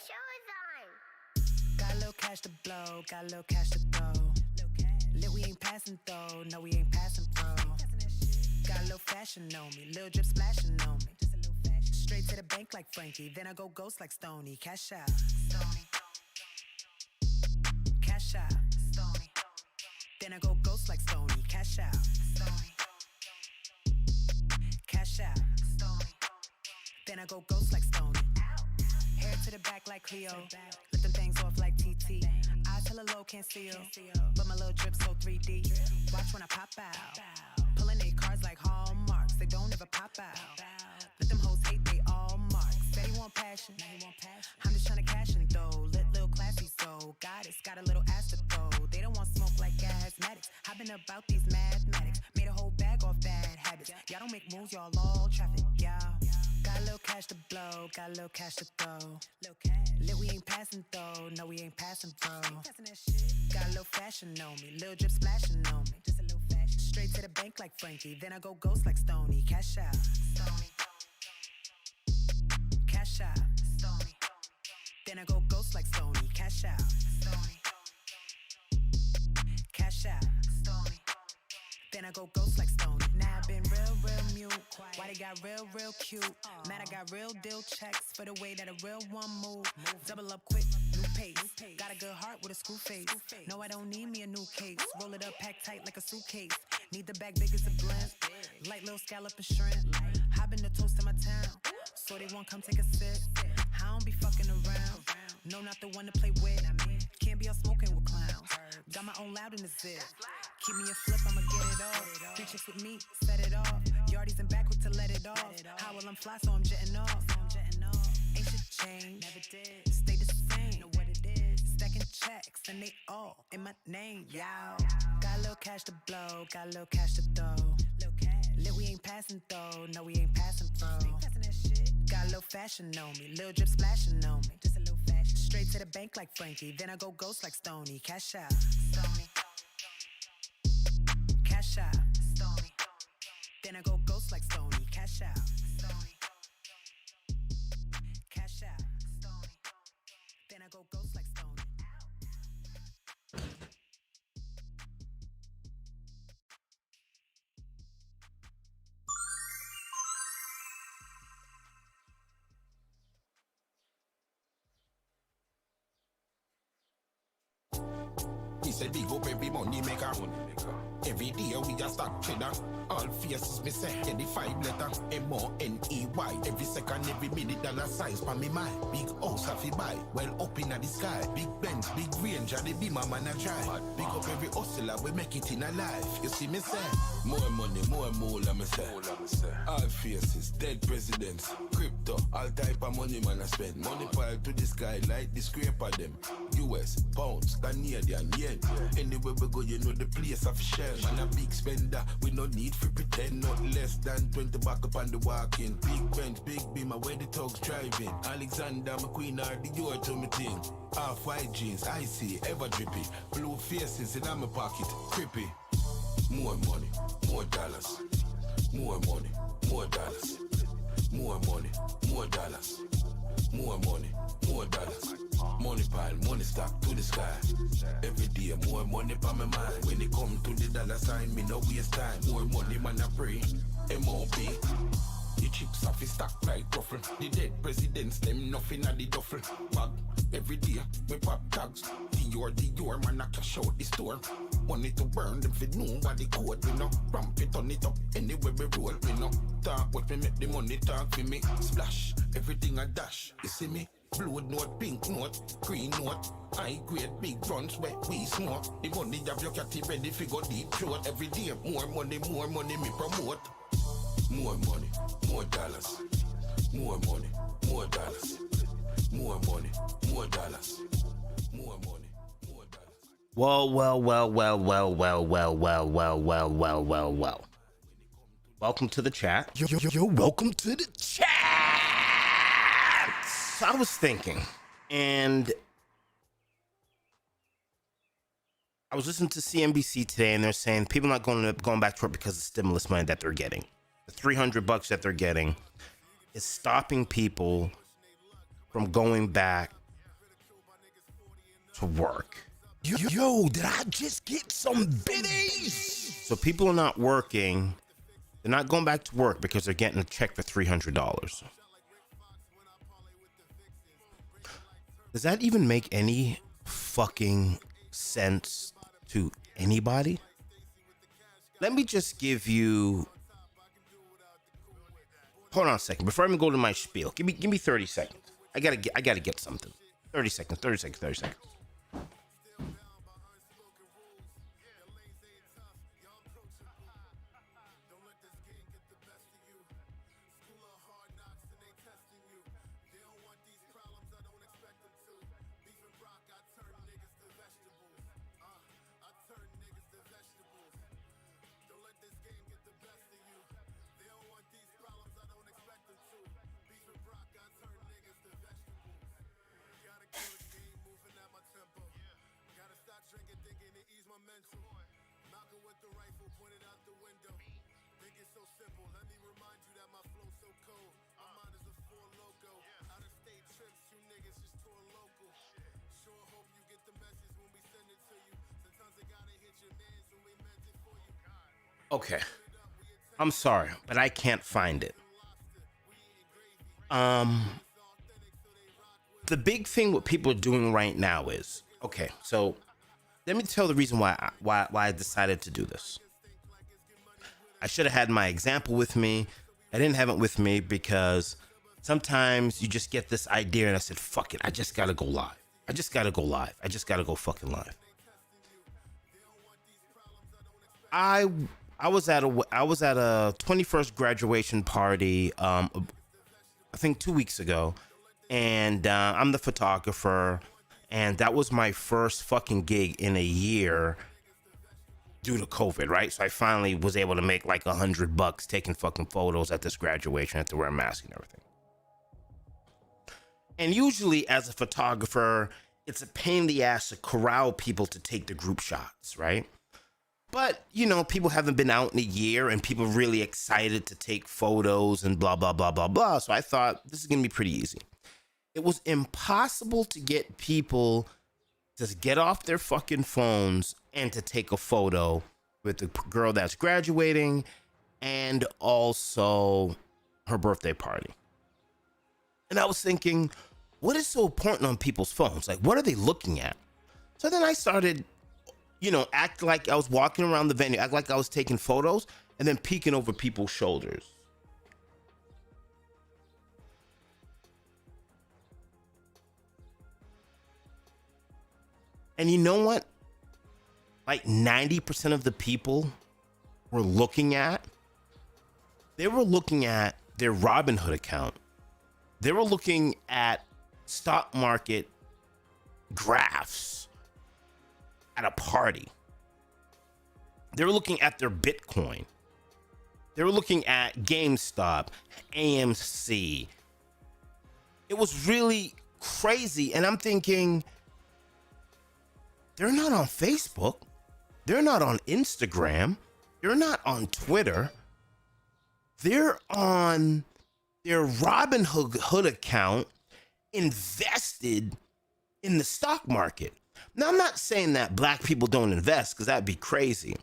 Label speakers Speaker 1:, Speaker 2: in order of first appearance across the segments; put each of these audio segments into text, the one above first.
Speaker 1: showtime. Got a little cash to blow, got a little cash to throw. Lit, we ain't passing though, no, we ain't passing bro. Got a little fashion on me, little drip splashing on me. Just a little fashion. Straight to the bank like Frankie, then I go ghost like Stoney. Cash out, Stoney. Cash out, Stoney. Then I go ghost like Stoney. Cash out, Stoney. Cash out, Stoney. Then I go ghost like Stoney. Hair to the back like Cleo. Lift them things off like TT. I tell a low can't steal, but my little drip so 3D. Watch when I pop out. Pulling they cards like hallmarks. They don't ever pop out. Let them hoes hate they all marks. Say he want passion. I'm just trying to cash in though. Lit little classy soul. Goddess got a little ass to throw. They don't want smoke like asthmatics. I've been about these mathematics. Made a whole bag off bad habits. Y'all don't make moves, y'all all traffic, y'all. Got a little cash to blow, got a little cash to throw. Lit, we ain't passing though, no, we ain't passing bro. Got a little fashion on me, little drip splashing on me. Just a little fashion. Straight to the bank like Frankie, then I go ghost like Stoney. Cash out, Stoney. Cash out, Stoney. Then I go ghost like Stoney. Cash out, Stoney. Cash out, Stoney. Then I go ghost like Stoney. Now I've been real mute. Why they got real cute? Man, I got real deal checks for the way that a real one move. Double up quick, new pace. Got a good heart with a screw face. No, I don't need me a new case. Roll it up, pack tight like a suitcase. Need the bag big as a blimp. Light little scallop and shrimp. Hop in the toast in my town. So they won't come take a sip. I don't be fucking around. No, not the one to play with. Can't be out smoking with clowns. Got my own loud in the zip. Keep me a flip, I'ma get it off. 3 chicks with me, set it off. Yardies in back quick to let it off. How will I'm fly, so I'm jetting off. Ain't shit changed, never did. Stay the same, know what it is. Stacking checks, and they all in my name, y'all. Got a little cash to blow, got a little cash to throw. Lit, we ain't passing though, no, we ain't passing bro. Got a little fashion on me, little drip splashing on me. Just a little fashion. Straight to the bank like Frankie, then I go ghost like Stoney. Cash out, Stoney. Cash out, Stoney. Then I go ghost like Stoney. Cash out, Stoney. Cash out, Stoney. Then I go ghost like Stoney.
Speaker 2: He said big up every money maker. Every day we just start cheddar. All faces me say, get the 5 letter. M-O-N-E-Y. Every second, every minute, dollar size for me mind. Big house I fi buy, well up in the sky. Big Benz, big range, and the beamer man a drive. Big up every hustler, we make it in a life. You see me say, more money, more moolah me say. All faces, dead presidents. Crypto, all type of money man I spend. Money pile to the sky like the scraper them. US, pounds, Canadian, yen. Anywhere we go, you know the place of shell. Man a big spender, we no need for pretend. Not less than 20 back up on the walk-in. Big bench, big beamer, where the thugs driving. Alexander McQueen are the door to me thing. Half white jeans, icy, ever drippy. Blue faces in my pocket, creepy. More money, more dollars. More money, more dollars. More money, more dollars. More money, more dollars. Money pile, money stack to the sky. Every day more money pa my mind. When it come to the dollar sign, me no waste time. More money man I pray, M.O.P. The chips off his stack like ruffle. The dead presidents, them nothing at the duffel bag. Every day, we pop tags. Dior, man, I cash out the store. Money to burn, them fit know what the code, we know. Ramp it, turn it up, anywhere we roll, we know. Talk what me make the money talk for me. Splash, everything I dash, you see me? Blue note, pink note, green note. High grade, big runs where we smoke. The money have your catty ready for go deep throat. Every day, more money, me promote. More money, more dollars. More money, more dollars. More money, more dollars. More money, more dollars.
Speaker 3: Well. Welcome to the chat. Yo, welcome to the chat. So I was thinking, and I was listening to CNBC today, and they're saying people not going back to work because of stimulus money that they're getting. The $300 that they're getting is stopping people from going back to work.
Speaker 2: Yo, did I just get some biddies?
Speaker 3: So people are not working. They're not going back to work because they're getting a check for $300. Does that even make any fucking sense to anybody? Let me just give you... Hold on a second. Before I even go to my spiel, give me 30 seconds. I gotta get something. 30 seconds. Okay. I'm sorry, but I can't find it. The big thing what people are doing right now is, okay, so let me tell the reason why I decided to do this. I should have had my example with me. I didn't have it with me because sometimes you just get this idea and I said, fuck it, I just gotta go live. I just gotta go fucking live. I was at a 21st graduation party, I think 2 weeks ago, and I'm the photographer, and that was my first fucking gig in a year due to COVID, right? So I finally was able to make like $100 taking fucking photos at this graduation. I had to wear a mask and everything. And usually as a photographer, it's a pain in the ass to corral people to take the group shots, right? But, you know, people haven't been out in a year and people are really excited to take photos and blah, blah, blah, blah, blah. So I thought this is going to be pretty easy. It was impossible to get people to get off their fucking phones and to take a photo with the girl that's graduating and also her birthday party. And I was thinking, what is so important on people's phones? Like, what are they looking at? So then I started, you know, act like I was walking around the venue, act like I was taking photos and then peeking over people's shoulders. And you know what? Like 90% of the people were looking at, they were looking at their Robinhood account. They were looking at stock market graphs at a party. They were looking at their Bitcoin. They were looking at GameStop, AMC. It was really crazy. And I'm thinking, they're not on Facebook. They're not on Instagram. They're not on Twitter. They're on their Robinhood account invested in the stock market. Now, I'm not saying that black people don't invest because that'd be crazy.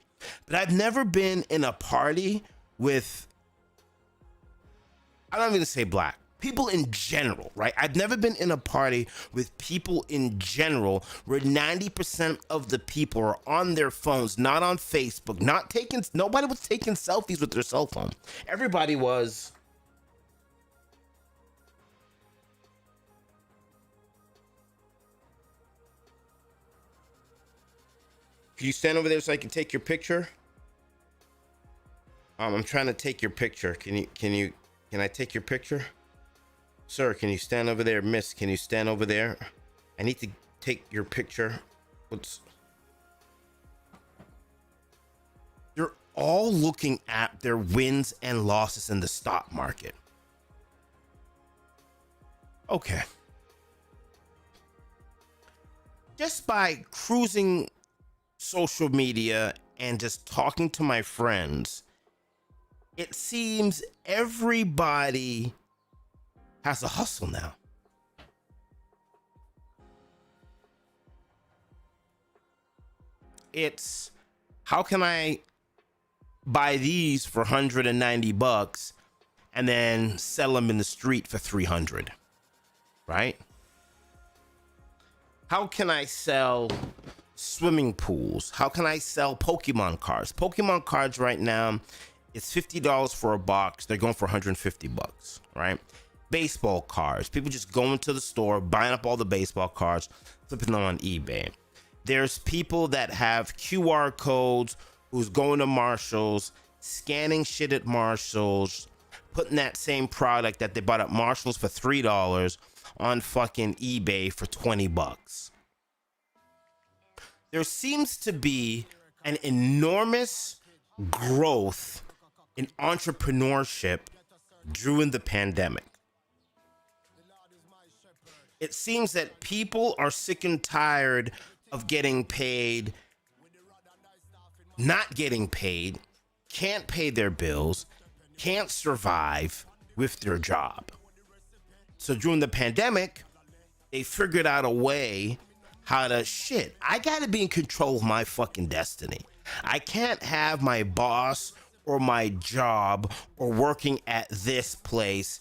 Speaker 3: But I've never been in a party with, I'm not even going to say black, people in general, right? I've never been in a party with people in general where 90% of the people are on their phones, not on Facebook, nobody was taking selfies with their cell phone. Everybody was. Can you stand over there so I can take your picture? I'm trying to take your picture. Can I take your picture? Sir, can you stand over there? Miss, can you stand over there? I need to take your picture. They're all looking at their wins and losses in the stock market. Okay. Just by cruising social media and just talking to my friends, it seems everybody has a hustle now. It's how can I buy these for $190 and then sell them in the street for $300, right? How can I sell swimming pools? How can I sell Pokemon cards? Pokemon cards right now, it's $50 for a box. They're going for $150, right? Baseball cards. People just going to the store, buying up all the baseball cards, flipping them on eBay. There's people that have QR codes who's going to Marshall's, scanning shit at Marshall's, putting that same product that they bought at Marshall's for $3 on fucking eBay for $20. There seems to be an enormous growth in entrepreneurship during the pandemic. It seems that people are sick and tired of getting paid, not getting paid, can't pay their bills, can't survive with their job. So during the pandemic, they figured out a way how to I gotta be in control of my fucking destiny. I can't have my boss or my job or working at this place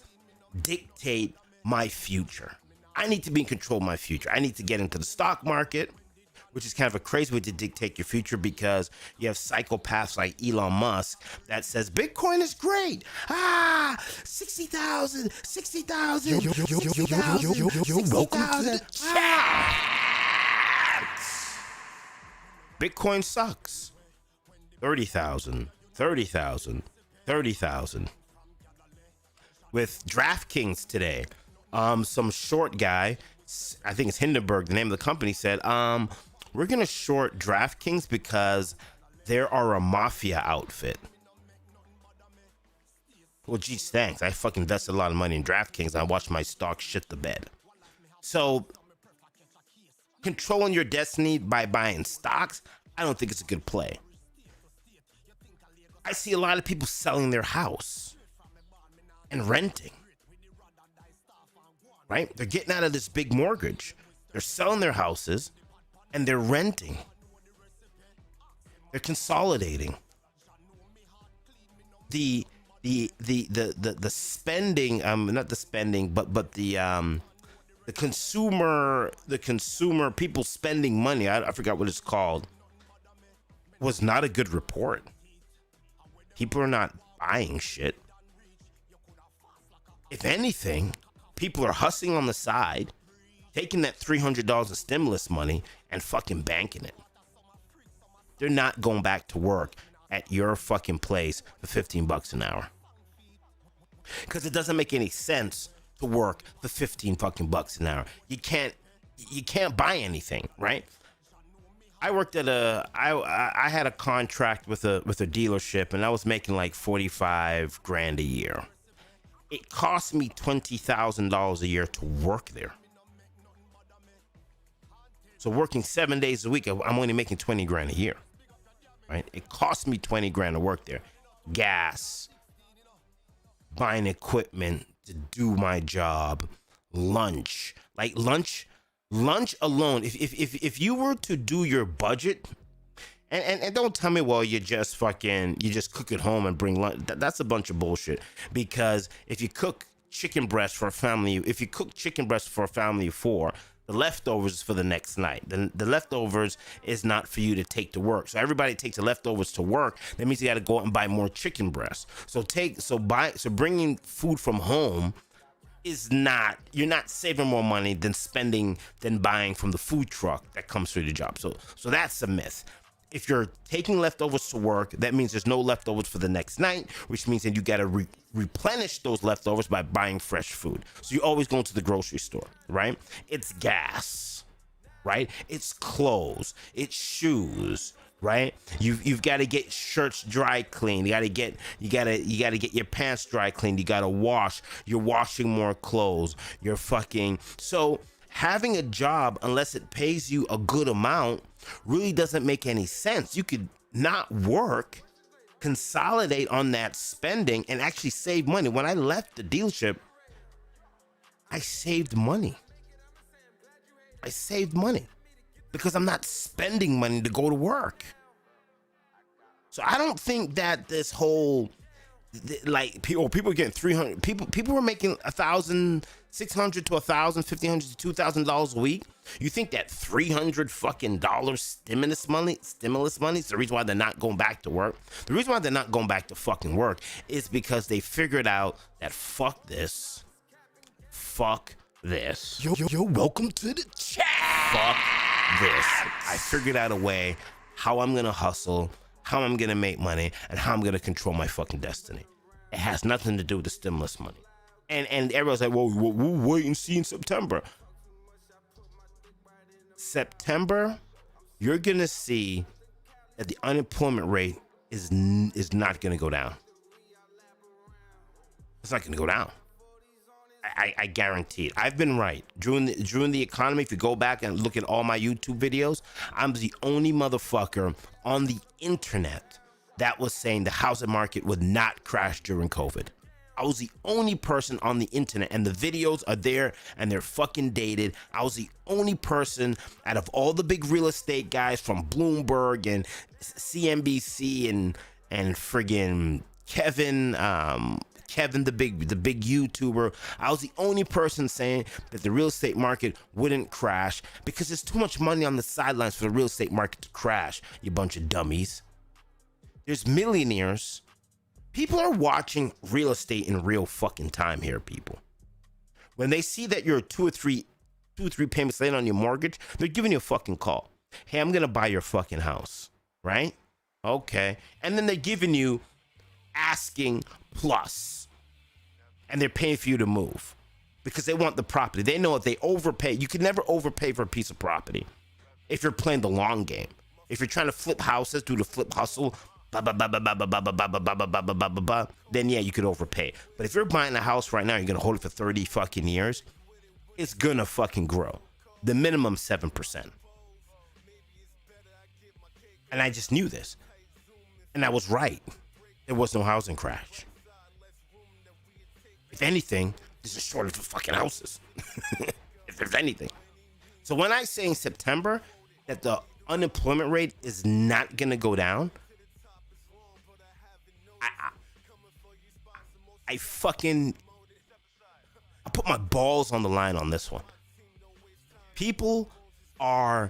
Speaker 3: dictate my future. I need to be in control of my future. I need to get into the stock market, which is kind of a crazy way to dictate your future because you have psychopaths like Elon Musk that says Bitcoin is great. 60,000, 60,000, 60,000, welcome to the chat. Bitcoin sucks. 30,000, 30,000, 30,000. With DraftKings today, some short guy, I think it's Hindenburg, the name of the company, said, we're going to short DraftKings because they are a mafia outfit. Well, geez, thanks. I fucking invested a lot of money in DraftKings and I watched my stock shit the bed. So, controlling your destiny by buying stocks, I don't think it's a good play. I see a lot of people selling their house and renting. Right? They're getting out of this big mortgage. They're selling their houses and they're renting. They're consolidating. The spending, not the spending, but the consumer people spending money, I forgot what it's called, was not a good report. People are not buying shit. If anything, people are hustling on the side, taking that $300 of stimulus money and fucking banking it. They're not going back to work at your fucking place for $15 an hour. Because it doesn't make any sense to work for 15 fucking bucks an hour. You can't buy anything, right? I worked at I had a contract with a dealership and I was making like 45 grand a year. It cost me $20,000 a year to work there. So working 7 days a week, I'm only making 20 grand a year, right? It cost me 20 grand to work there. Gas, buying equipment to do my job, lunch alone. If you were to do your budget, and don't tell me, well, you just cook at home and bring lunch. That's a bunch of bullshit. Because if you cook chicken breast for a family of four, the leftovers is for the next night. The leftovers is not for you to take to work. So everybody takes the leftovers to work. That means you got to go out and buy more chicken breast. So bringing food from home is not, you're not saving more money than buying from the food truck that comes through the job. So that's a myth. If you're taking leftovers to work, that means there's no leftovers for the next night, which means that you got to replenish those leftovers by buying fresh food. So you're always going to the grocery store, right? It's gas, right? It's clothes, it's shoes, right? You've got to get shirts dry cleaned. You got to get your pants dry cleaned. You got to wash. You're washing more clothes. So having a job, unless it pays you a good amount, really doesn't make any sense. You could not work, consolidate on that spending, and actually save money. When I left the dealership, I saved money. because I'm not spending money to go to work. So I don't think that this whole like people are getting 300 people were making $1,600 to $1,000, $1,500 to $2,000 a week. You think that $300 fucking stimulus money is the reason why they're not going back to work? The reason why they're not going back to fucking work is because they figured out that fuck this. Yo, welcome to the chat. Fuck this. I figured out a way how I'm gonna hustle, how I'm gonna make money, and how I'm gonna control my fucking destiny. It has nothing to do with the stimulus money. And everyone's like, well, we'll wait and see in September. September, you're gonna see that the unemployment rate is not gonna go down. It's not gonna go down. I guarantee it. I've been right. During the economy, if you go back and look at all my YouTube videos, I'm the only motherfucker on the internet that was saying the housing market would not crash during COVID. I was the only person on the internet, and the videos are there and they're fucking dated. I was the only person out of all the big real estate guys from Bloomberg and CNBC and friggin' Kevin, the big YouTuber. I was the only person saying that the real estate market wouldn't crash because there's too much money on the sidelines for the real estate market to crash, you bunch of dummies. There's millionaires. People are watching real estate in real fucking time here, people. When they see that you're two or three payments late on your mortgage, they're giving you a fucking call. Hey, I'm gonna buy your fucking house, right? Okay. And then they're giving you asking plus, and they're paying for you to move because they want the property. They know if they overpay, you can never overpay for a piece of property if you're playing the long game. If you're trying to flip houses, do the flip hustle, then yeah, you could overpay. But if you're buying a house right now, you're gonna hold it for 30 fucking years, it's gonna fucking grow. The minimum 7%. And I just knew this. And I was right. There was no housing crash. If anything, there's a shortage of fucking houses. If there's anything. So when I say in September that the unemployment rate is not gonna go down, I put my balls on the line on this one. People are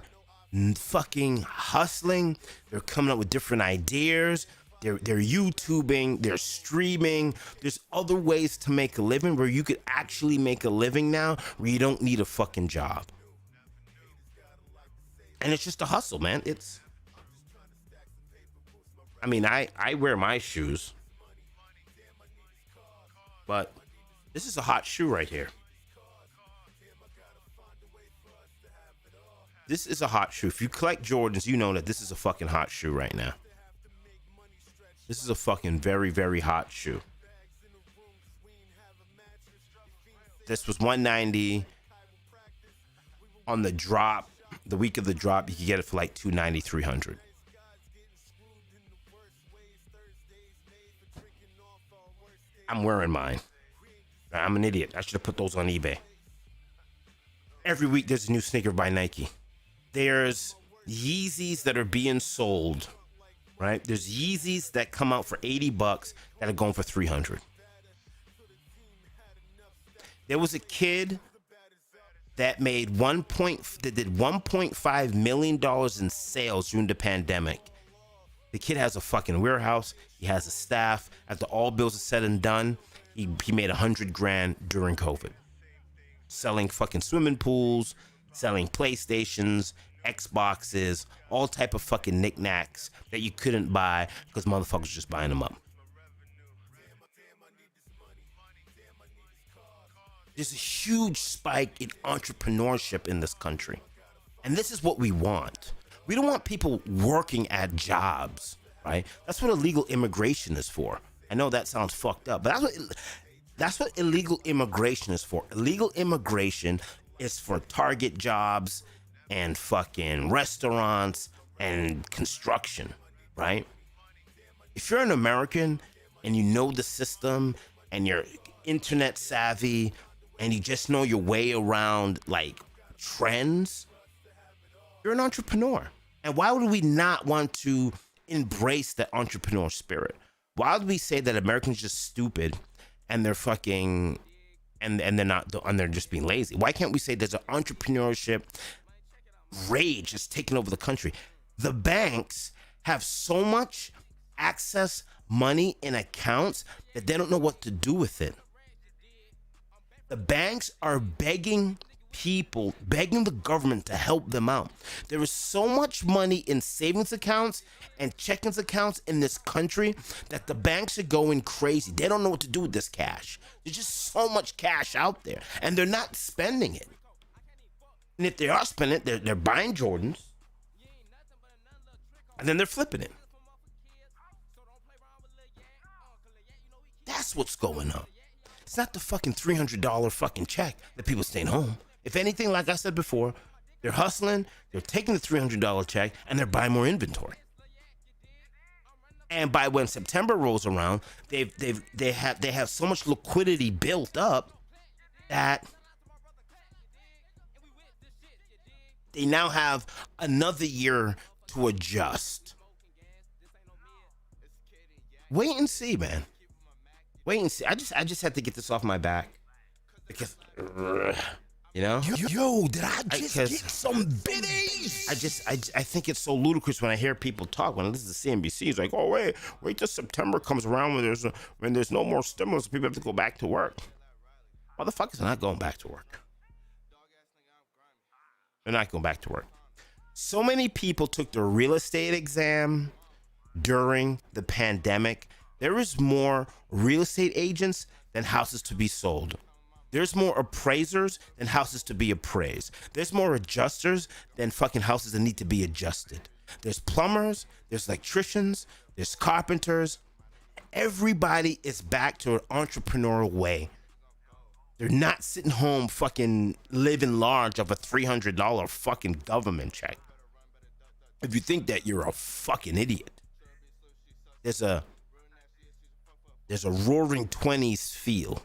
Speaker 3: fucking hustling. They're coming up with different ideas. They're YouTubing. They're streaming. There's other ways to make a living where you could actually make a living now where you don't need a fucking job. And it's just a hustle, man. I wear my shoes. But this is a hot shoe right here. This is a hot shoe. If you collect Jordans, you know that this is a fucking hot shoe right now. This is a fucking very, very hot shoe. This was $190 on the drop. The week of the drop, you could get it for like $290, $300. I'm wearing mine. I'm an idiot. I should have put those on eBay. Every week there's a new sneaker by Nike. There's Yeezys that are being sold, right? There's Yeezys that come out for $80 that are going for $300. There was a kid that made did $1.5 million in sales during the pandemic. The kid has a fucking warehouse. He has a staff. After all bills are said and done, he made $100,000 during COVID. Selling fucking swimming pools, selling PlayStations, Xboxes, all type of fucking knickknacks that you couldn't buy because motherfuckers just buying them up. There's a huge spike in entrepreneurship in this country. And this is what we want. We don't want people working at jobs, right? That's what illegal immigration is for. I know that sounds fucked up, but that's what illegal immigration is for. Illegal immigration is for Target jobs and fucking restaurants and construction, right? If you're an American and you know the system and you're internet savvy and you just know your way around like trends, You're an entrepreneur. And why would we not want to embrace that entrepreneur spirit? Why would we say that Americans are just stupid and they're fucking and they're not and they're just being lazy? Why can't we say there's an entrepreneurship rage that's taking over the country? The banks have so much access money in accounts that they don't know what to do with it. The banks are begging people, begging the government to help them out. There is so much money in savings accounts and checkings accounts in this country that the banks are going crazy. They don't know what to do with this cash. There's just so much cash out there, and they're not spending it. And if they are spending it, they're buying Jordans, and then they're flipping it. That's what's going on. It's not the fucking $300 fucking check that people staying home. If anything, like I said before, they're hustling, they're taking the $300 check, and they're buying more inventory. And by when September rolls around, they have so much liquidity built up that they now have another year to adjust. Wait and see, man. Wait and see. I just had to get this off my back because, you know.
Speaker 2: Yo, did I just get some biddies?
Speaker 3: I think it's so ludicrous when I hear people talk. When I listen to CNBC, it's like, oh wait till September comes around when there's no more stimulus, people have to go back to work. Motherfuckers are not going back to work. They're not going back to work. So many people took the real estate exam during the pandemic. There is more real estate agents than houses to be sold. There's more appraisers than houses to be appraised. There's more adjusters than fucking houses that need to be adjusted. There's plumbers, there's electricians, there's carpenters. Everybody is back to an entrepreneurial way. They're not sitting home fucking living large of a $300 fucking government check. If you think that, you're a fucking idiot. There's a roaring 20s feel.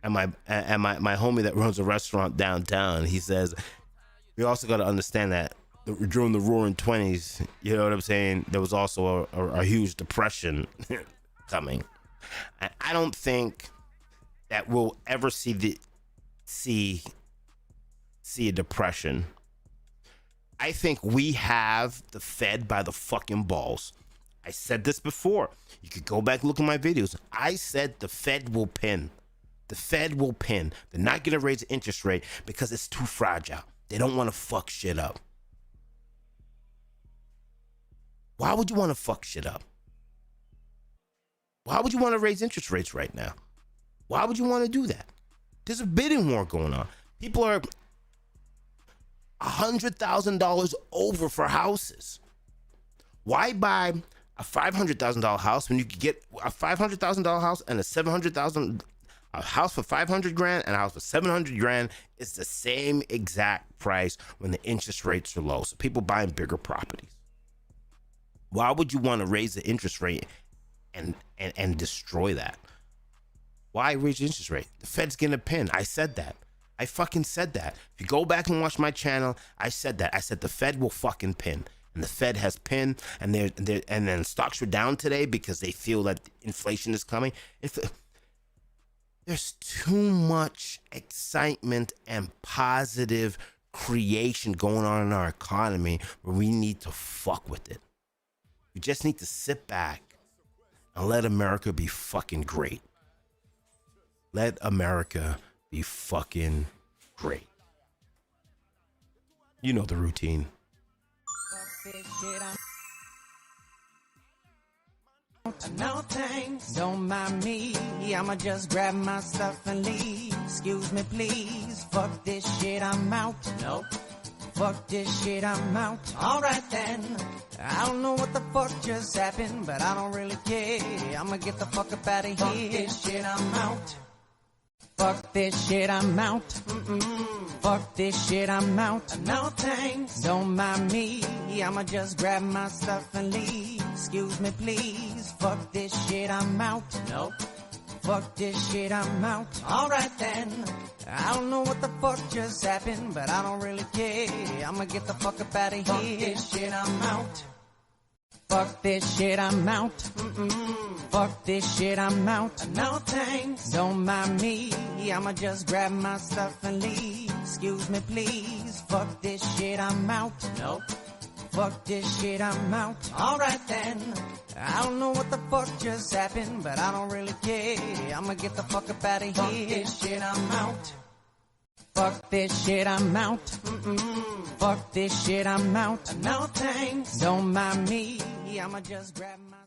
Speaker 3: And my homie that runs a restaurant downtown, he says, we also got to understand that during the roaring 20s, you know what I'm saying, there was also a huge depression coming. And I don't think that we'll ever see a depression. I think we have the Fed by the fucking balls. I said this before. You could go back and look at my videos. I said the Fed will pin. The Fed will pin. They're not going to raise the interest rate because it's too fragile. They don't want to fuck shit up. Why would you want to fuck shit up? Why would you want to raise interest rates right now? Why would you want to do that? There's a bidding war going on. People are $100,000 over for houses. Why buy a $500,000 house when you could get a $500,000 house and a house for $500,000 and a house for $700,000? It's the same exact price when the interest rates are low. So people buying bigger properties. Why would you want to raise the interest rate and destroy that? Why raise the interest rate? The Fed's getting a pin. I said that. I fucking said that. If you go back and watch my channel, I said that. I said the Fed will fucking pin. And the Fed has pinned, and then stocks were down today because they feel that inflation is coming. There's too much excitement and positive creation going on in our economy where we need to fuck with it. We just need to sit back and let America be fucking great. Let America be fucking great. You know the routine.
Speaker 4: No thanks, don't mind me. I'ma just grab my stuff and leave. Excuse me, please. Fuck this shit, I'm out. Nope. Fuck this shit, I'm out. Alright then. I don't know what the fuck just happened, but I don't really care. I'ma get the fuck up out of here. Fuck this shit, I'm out. Fuck this shit, I'm out. Fuck this shit, I'm out. No thanks, don't mind me. I'ma just grab my stuff and leave. Excuse me, please. Fuck this shit, I'm out. Nope. Fuck this shit, I'm out. Alright then. I don't know what the fuck just happened, but I don't really care. I'ma get the fuck up out of here. Fuck this shit, I'm out. Fuck this shit, I'm out. Fuck this shit, I'm out. No thanks. Don't mind me. I'ma just grab my stuff and leave. Excuse me, please. Fuck this shit, I'm out. Nope. Fuck this shit, I'm out. Alright then. I don't know what the fuck just happened, but I don't really care. I'ma get the fuck up out of here. Fuck this shit, I'm out. Fuck this shit, I'm out. Fuck this shit, I'm out. No thanks. Don't mind me. I'ma just grab my